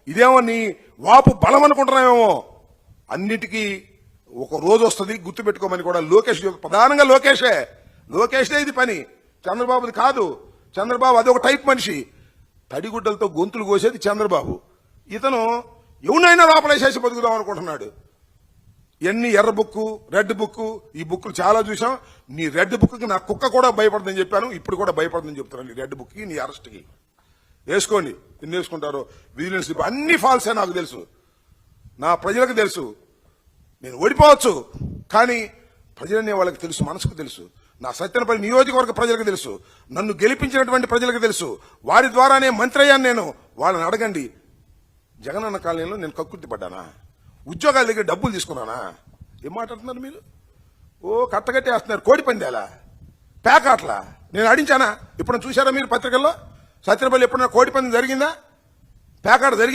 ఇదేమో నీ వాపు బలం అనుకుంటున్నామేమో. అన్నిటికీ ఒక రోజు వస్తుంది గుర్తుపెట్టుకోమని కూడా లోకేష్, ప్రధానంగా లోకేషే ఇది పని, చంద్రబాబుది కాదు. చంద్రబాబు అదొక టైప్ మనిషి, తడిగుడ్డలతో గొంతులు కోసేది చంద్రబాబు. ఇతను ఎవనైనా లోపలేసేసి బతుకుదాం అనుకుంటున్నాడు. ఎన్ని ఎర్ర బుక్కు, రెడ్ బుక్కు, ఈ బుక్కులు చాలా చూసాం. నీ రెడ్ బుక్కి నా కుక్క కూడా భయపడదని చెప్పాను, ఇప్పుడు కూడా భయపడదని చెప్తున్నాను. నీ రెడ్ బుక్కి, నీ అరెస్ట్కి వేసుకోండి. ఎన్ని వేసుకుంటారో విజిలెన్స్ అన్ని ఫాల్సే నాకు తెలుసు, నా ప్రజలకు తెలుసు. నేను ఓడిపోవచ్చు, కానీ ప్రజలనే వాళ్ళకి తెలుసు, మనసుకు తెలుసు. నా సత్యనపల్లి నియోజకవర్గ ప్రజలకు తెలుసు, నన్ను గెలిపించినటువంటి ప్రజలకు తెలుసు. వారి ద్వారానే మంత్రి అయ్యాను నేను. వాళ్ళని అడగండి, జగనన్న కాలనీలో నేను కక్కుర్తి పడ్డానా? ఉద్యోగాల దగ్గర డబ్బులు తీసుకున్నానా? ఏం మాట్లాడుతున్నారు మీరు? కట్టగట్టి వేస్తున్నారు. కోడి పందేలా, పేకాట్లా నేను ఆడించానా? ఎప్పుడైనా చూసారా మీరు పత్రికల్లో? సత్యనపల్లి ఎప్పుడైనా కోడి పందెం జరిగిందా? పేకాట జరిగిందా?